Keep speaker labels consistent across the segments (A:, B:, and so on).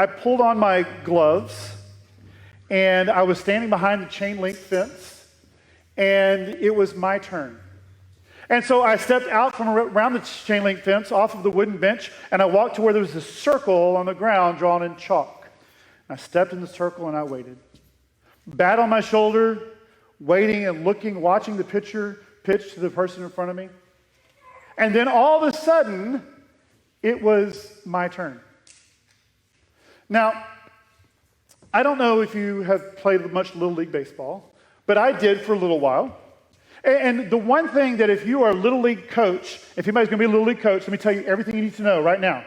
A: I pulled on my gloves, and I was standing behind the chain link fence, and it was my turn. And so I stepped out from around the chain link fence off of the wooden bench, and I walked to where there was a circle on the ground drawn in chalk. I stepped in the circle and I waited. Bat on my shoulder, waiting and looking, watching the pitcher pitch to the person in front of me. And then all of a sudden, it was my turn. Now, I don't know if you have played much Little League baseball, but I did for a little while. And the one thing that if you are a Little League coach, if anybody's going to be a Little League coach, let me tell you everything you need to know right now.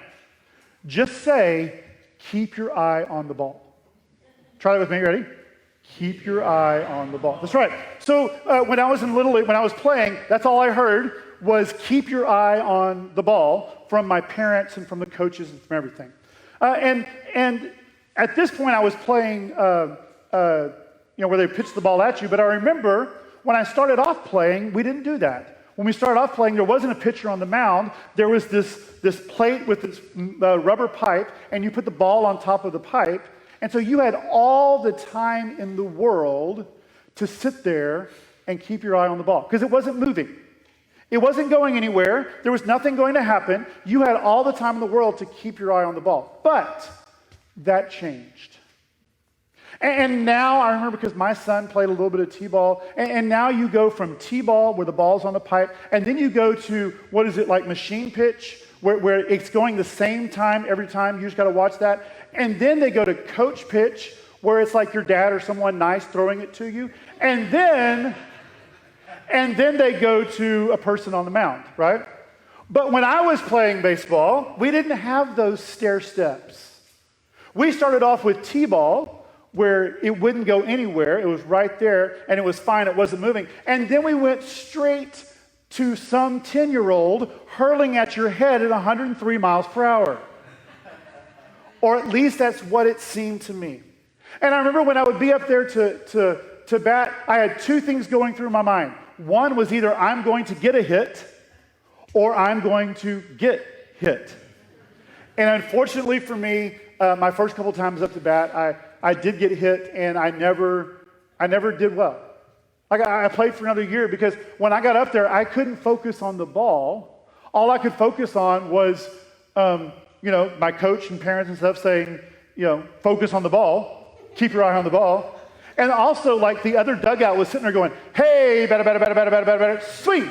A: Just say, keep your eye on the ball. Try that with me, ready? Keep your eye on the ball. That's right. So when I was in Little League, when I was playing, that's all I heard was keep your eye on the ball from my parents and from the coaches and from everything. And at this point, I was playing, where they pitch the ball at you. But I remember when I started off playing, we didn't do that. When we started off playing, there wasn't a pitcher on the mound. There was this plate with this rubber pipe, and you put the ball on top of the pipe. And so you had all the time in the world to sit there and keep your eye on the ball because it wasn't moving. It wasn't going anywhere. There was nothing going to happen. You had all the time in the world to keep your eye on the ball. But that changed. And now I remember because my son played a little bit of t-ball, and now you go from t-ball where the ball's on the pipe, and then you go to, what is it, like machine pitch, where it's going the same time every time. You just got to watch that. And then they go to coach pitch, where it's like your dad or someone nice throwing it to you. And then they go to a person on the mound, right? But when I was playing baseball, we didn't have those stair steps. We started off with t-ball, where it wouldn't go anywhere. It was right there, and it was fine. It wasn't moving. And then we went straight to some 10-year-old hurling at your head at 103 miles per hour. Or at least that's what it seemed to me. And I remember when I would be up there to bat, I had two things going through my mind. One was either I'm going to get a hit or I'm going to get hit. And unfortunately for me, my first couple times up to bat, I did get hit, and I never did well. I played for another year because when I got up there, I couldn't focus on the ball. All I could focus on was, my coach and parents and stuff saying, focus on the ball, keep your eye on the ball. And also, like, the other dugout was sitting there going, hey, batter, swing.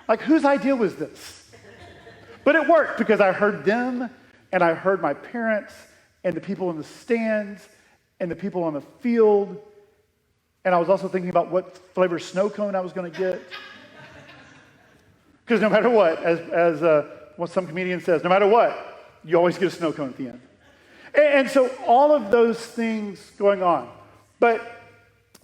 A: Like, whose idea was this? But it worked because I heard them, and I heard my parents, and the people in the stands, and the people on the field. And I was also thinking about what flavor snow cone I was going to get. Because no matter what, as what some comedian says, no matter what, you always get a snow cone at the end. And so all of those things going on. But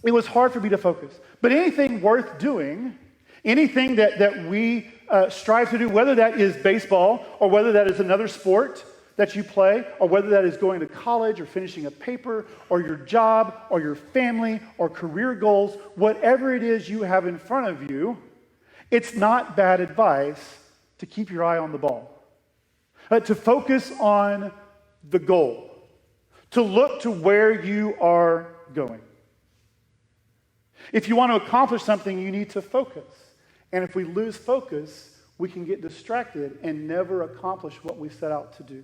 A: it was hard for me to focus. But anything worth doing, anything that we strive to do, whether that is baseball or whether that is another sport that you play, or whether that is going to college or finishing a paper or your job or your family or career goals, whatever it is you have in front of you, it's not bad advice to keep your eye on the ball, to focus on the goal, to look to where you are going. If you want to accomplish something, you need to focus. And if we lose focus, we can get distracted and never accomplish what we set out to do.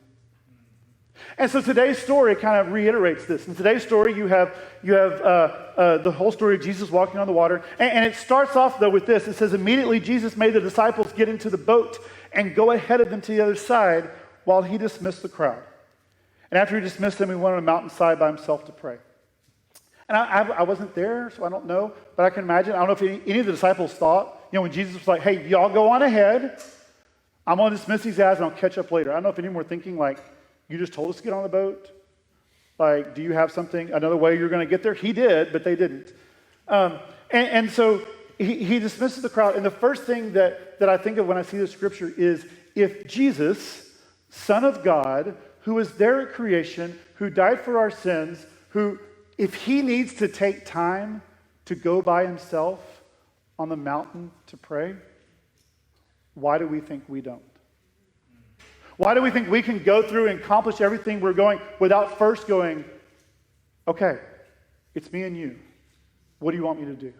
A: And so today's story kind of reiterates this. In today's story, you have the whole story of Jesus walking on the water. And it starts off, though, with this. It says, immediately Jesus made the disciples get into the boat and go ahead of them to the other side while he dismissed the crowd. And after he dismissed them, he went on a mountainside by himself to pray. And I wasn't there, so I don't know. But I can imagine, I don't know if any of the disciples thought, when Jesus was like, hey, y'all go on ahead. I'm going to dismiss these guys and I'll catch up later. I don't know if any were thinking like, you just told us to get on the boat? Like, do you have something, another way you're going to get there? He did, but they didn't. And so he dismisses the crowd. And the first thing that I think of when I see this scripture is if Jesus, Son of God, who was there at creation, who died for our sins, if he needs to take time to go by himself on the mountain to pray, why do we think we don't? Why do we think we can go through and accomplish everything we're going without first going, okay, it's me and you. What do you want me to do?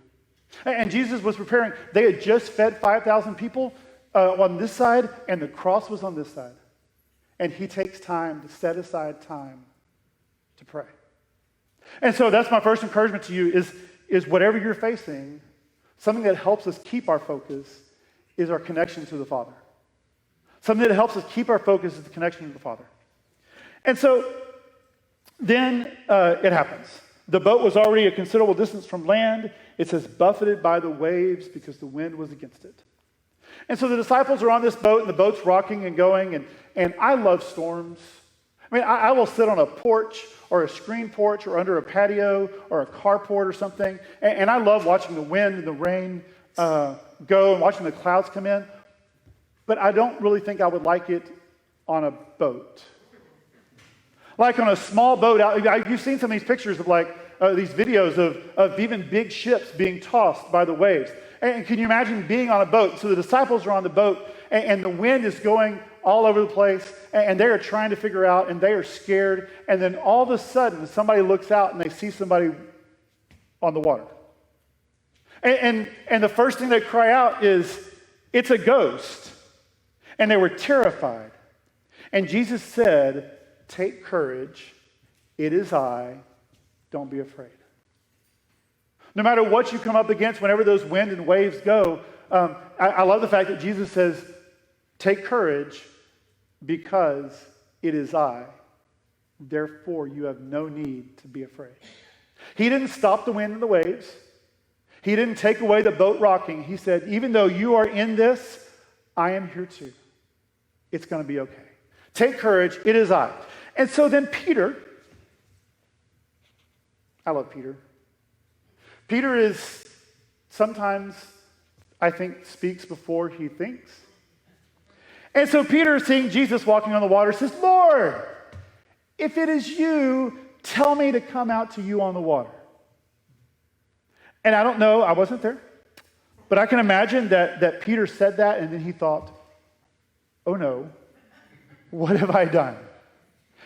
A: And Jesus was preparing. They had just fed 5,000 people on this side, and the cross was on this side. And he takes time to set aside time to pray. And so that's my first encouragement to you is whatever you're facing, something that helps us keep our focus is our connection to the Father. Something that helps us keep our focus is the connection to the Father. And so then it happens. The boat was already a considerable distance from land. It says, buffeted by the waves because the wind was against it. And so the disciples are on this boat, and the boat's rocking and going, and I love storms. I mean, I will sit on a porch or a screen porch or under a patio or a carport or something, and I love watching the wind and the rain go and watching the clouds come in, but I don't really think I would like it on a boat. Like on a small boat out, you've seen some of these pictures of these videos of even big ships being tossed by the waves. And can you imagine being on a boat? So the disciples are on the boat, and the wind is going all over the place, and they are trying to figure out, and they are scared. And then all of a sudden, somebody looks out, and they see somebody on the water. And the first thing they cry out is, it's a ghost. And they were terrified. And Jesus said, take courage. It is I. Don't be afraid. No matter what you come up against, whenever those wind and waves go, I love the fact that Jesus says, take courage because it is I. Therefore, you have no need to be afraid. He didn't stop the wind and the waves. He didn't take away the boat rocking. He said, even though you are in this, I am here too. It's going to be okay. Take courage. It is I. And so then Peter, I love Peter. Peter is sometimes, I think, speaks before he thinks. And so Peter, seeing Jesus walking on the water, says, Lord, if it is you, tell me to come out to you on the water. And I don't know, I wasn't there, but I can imagine that Peter said that, and then he thought, oh no, what have I done?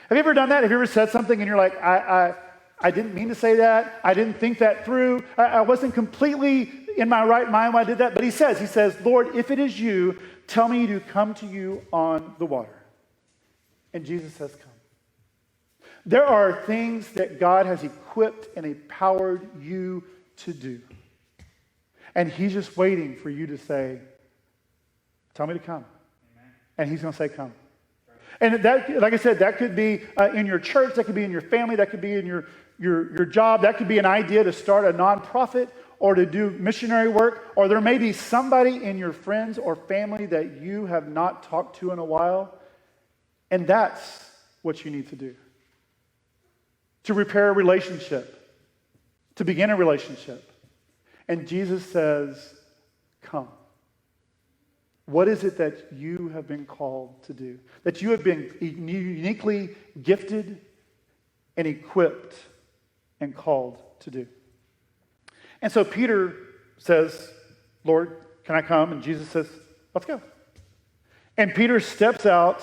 A: Have you ever done that? Have you ever said something and you're like, I didn't mean to say that. I didn't think that through. I wasn't completely in my right mind when I did that. But he says, Lord, if it is you, tell me to come to you on the water. And Jesus says, come. There are things that God has equipped and empowered you to do. And he's just waiting for you to say, tell me to come. Amen. And he's going to say, come. And that, like I said, that could be in your church, that could be in your family, that could be in your job, that could be an idea to start a nonprofit or to do missionary work, or there may be somebody in your friends or family that you have not talked to in a while, and that's what you need to do. To repair a relationship, to begin a relationship. And Jesus says, come. What is it that you have been called to do? That you have been uniquely gifted and equipped and called to do? And so Peter says, Lord, can I come? And Jesus says, let's go. And Peter steps out,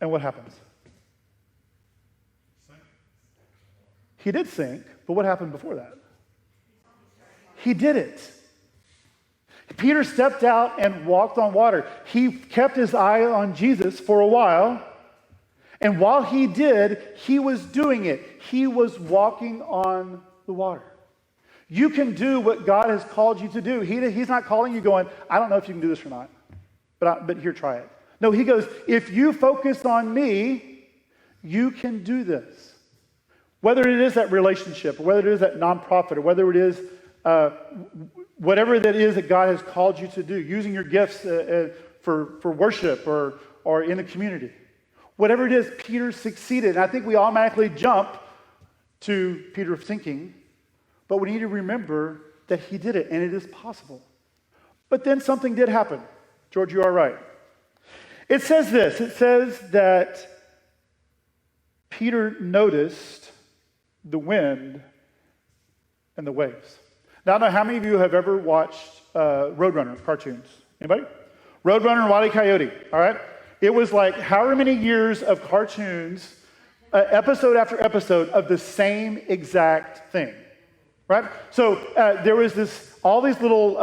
A: and what happens? He did sink, but what happened before that? He did it. Peter stepped out and walked on water. He kept his eye on Jesus for a while, and while he did, he was doing it. He was walking on the water. You can do what God has called you to do. He's not calling you going, I don't know if you can do this or not, but here, try it. No, he goes, if you focus on me, you can do this. Whether it is that relationship, or whether it is that nonprofit, or whether it is whatever that is that God has called you to do, using your gifts for worship or in the community. Whatever it is, Peter succeeded. And I think we automatically jump to Peter sinking, but we need to remember that he did it, and it is possible. But then something did happen. George, you are right. It says this. It says that Peter noticed the wind and the waves. Now, I don't know how many of you have ever watched Roadrunner cartoons. Anybody? Roadrunner and Wile E. Coyote, all right? It was like however many years of cartoons, episode after episode of the same exact thing, right? So there was all these little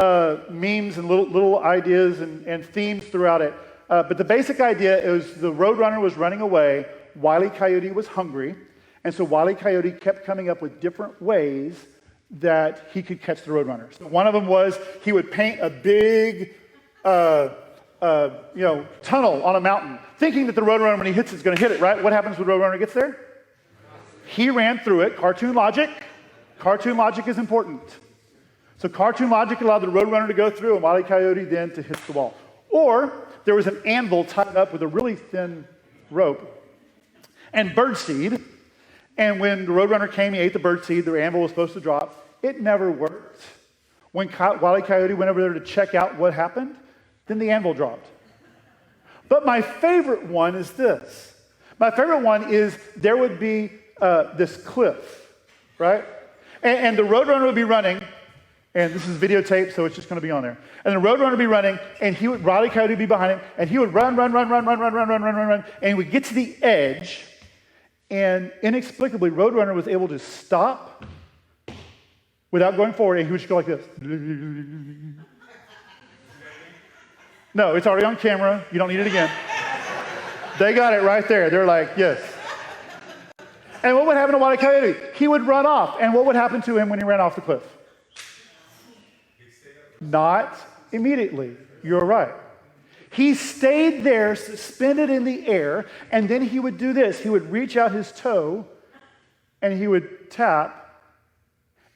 A: memes and little ideas and themes throughout it. But the basic idea is the Roadrunner was running away. Wile E. Coyote was hungry. And so Wile E. Coyote kept coming up with different ways that he could catch the Roadrunner. So one of them was he would paint a big tunnel on a mountain, thinking that the Roadrunner, when he hits it, is going to hit it, right? What happens when the Roadrunner gets there? He ran through it. Cartoon logic. Cartoon logic is important. So cartoon logic allowed the Roadrunner to go through and Wile E. Coyote then to hit the wall. Or there was an anvil tied up with a really thin rope and birdseed. And when the Roadrunner came, he ate the birdseed. The anvil was supposed to drop. It never worked. When Wile E. Coyote went over there to check out what happened, then the anvil dropped. But my favorite one is this. My favorite one is there would be this cliff, right? And the Roadrunner would be running, and this is videotape, so it's just going to be on there. And the Roadrunner would be running, and Wile E. Coyote would be behind him, and he would run, and he would get to the edge, and inexplicably, Roadrunner was able to stop without going forward, and he would just go like this. No, it's already on camera. You don't need it again. They got it right there. They're like, yes. And what would happen to Wile E. Coyote? He would run off. And what would happen to him when he ran off the cliff? Not immediately. You're right. He stayed there, suspended in the air, and then he would do this. He would reach out his toe, and he would tap.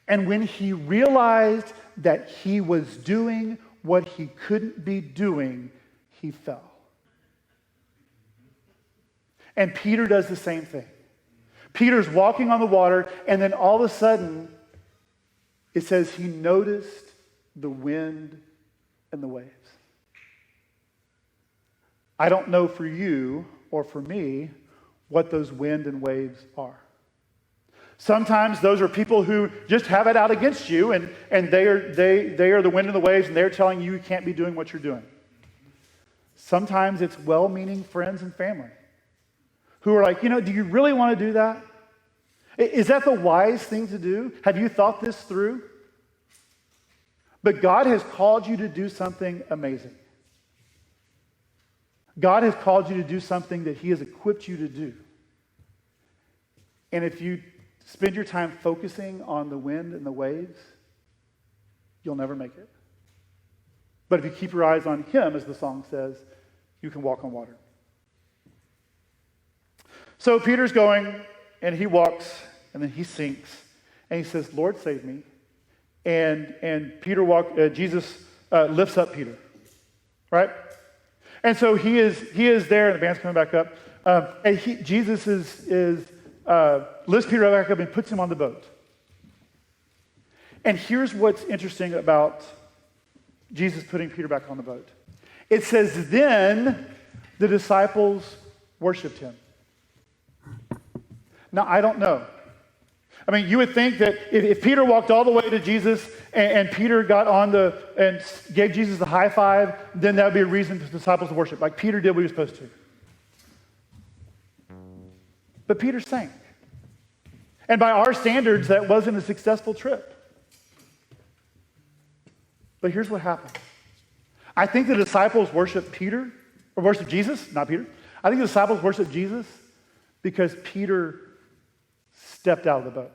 A: And when he realized that he was doing what he couldn't be doing, he fell. And Peter does the same thing. Peter's walking on the water, and then all of a sudden, it says he noticed the wind and the waves. I don't know for you or for me what those wind and waves are. Sometimes those are people who just have it out against you, and they are the wind and the waves, and they're telling you can't be doing what you're doing. Sometimes it's well-meaning friends and family who are like, do you really want to do that? Is that the wise thing to do? Have you thought this through? But God has called you to do something amazing. God has called you to do something that he has equipped you to do. And if you spend your time focusing on the wind and the waves, you'll never make it. But if you keep your eyes on him, as the song says, you can walk on water. So Peter's going, and he walks, and then he sinks, and he says, Lord, save me. And Jesus lifts up Peter, right? And so he is there, and the band's coming back up. And Jesus lifts Peter back up and puts him on the boat. And here's what's interesting about Jesus putting Peter back on the boat. It says, then the disciples worshiped him. Now, I don't know. I mean, you would think that if Peter walked all the way to Jesus and Peter got on and gave Jesus a high five, then that would be a reason for the disciples to worship, like Peter did what he was supposed to. But Peter sank. And by our standards, that wasn't a successful trip. But here's what happened. I think the disciples worshiped Peter, or worshiped Jesus, not Peter. I think the disciples worshiped Jesus because Peter stepped out of the boat.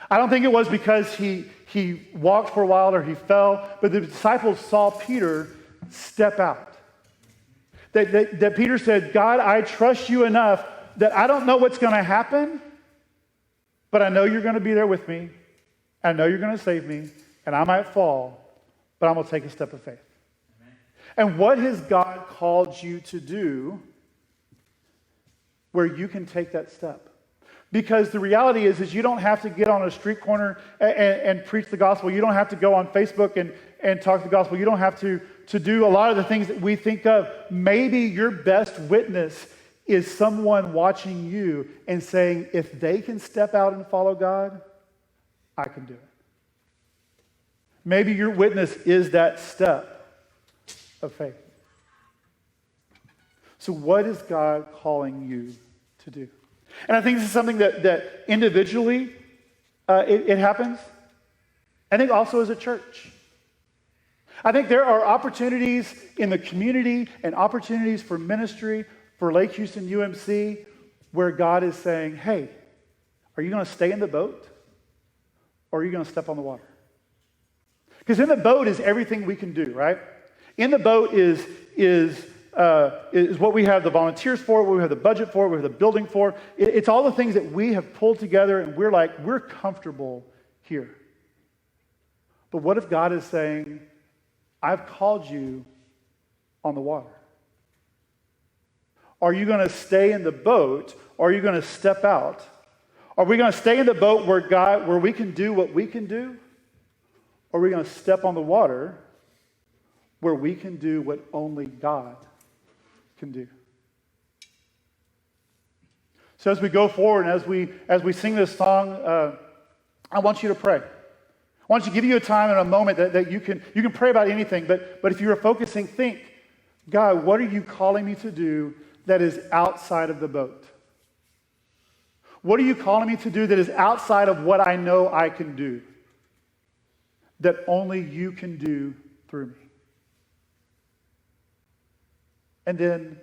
A: I don't think it was because he walked for a while or he fell, but the disciples saw Peter step out. That Peter said, God, I trust you enough that I don't know what's going to happen, but I know you're going to be there with me. I know you're going to save me, and I might fall, but I'm going to take a step of faith. Amen. And what has God called you to do where you can take that step? Because the reality is you don't have to get on a street corner and preach the gospel. You don't have to go on Facebook and talk the gospel. You don't have to do a lot of the things that we think of. Maybe your best witness is someone watching you and saying, if they can step out and follow God, I can do it. Maybe your witness is that step of faith. So what is God calling you to do? And I think this is something that individually it happens. I think also as a church. I think there are opportunities in the community and opportunities for ministry for Lake Houston UMC where God is saying, hey, are you going to stay in the boat or are you going to step on the water? Because in the boat is everything we can do, right? In the boat is what we have the volunteers for, what we have the budget for, what we have the building for. It's all the things that we have pulled together and we're comfortable here. But what if God is saying, I've called you on the water? Are you going to stay in the boat or are you going to step out? Are we going to stay in the boat where we can do what we can do? Or are we going to step on the water where we can do what only God can do? So as we go forward and as we sing this song, I want you to pray. I want to give you a time and a moment that you can pray about anything, but if you are focusing, think, God, what are you calling me to do that is outside of the boat? What are you calling me to do that is outside of what I know I can do, that only you can do through me? And then,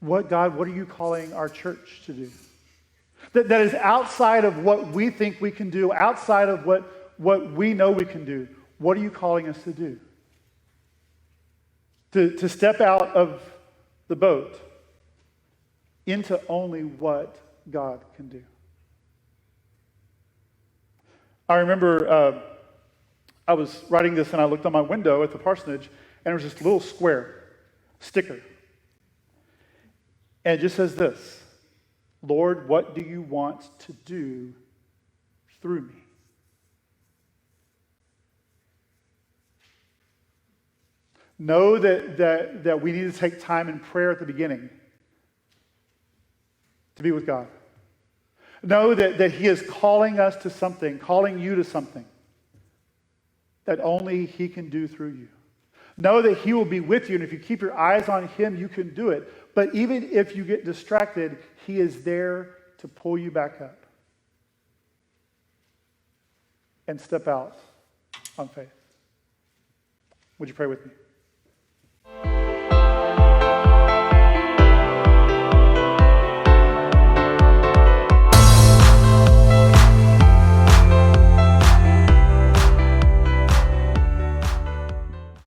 A: God, what are you calling our church to do? That is outside of what we think we can do, outside of what we know we can do. What are you calling us to do? To step out of the boat into only what God can do. I remember I was writing this and I looked on my window at the parsonage and there was this little square sticker. And it just says this: Lord, what do you want to do through me? Know that we need to take time in prayer at the beginning to be with God. Know that He is calling us to something, calling you to something that only He can do through you. Know that He will be with you, and if you keep your eyes on Him, you can do it. But even if you get distracted, He is there to pull you back up and step out on faith. Would you pray with me?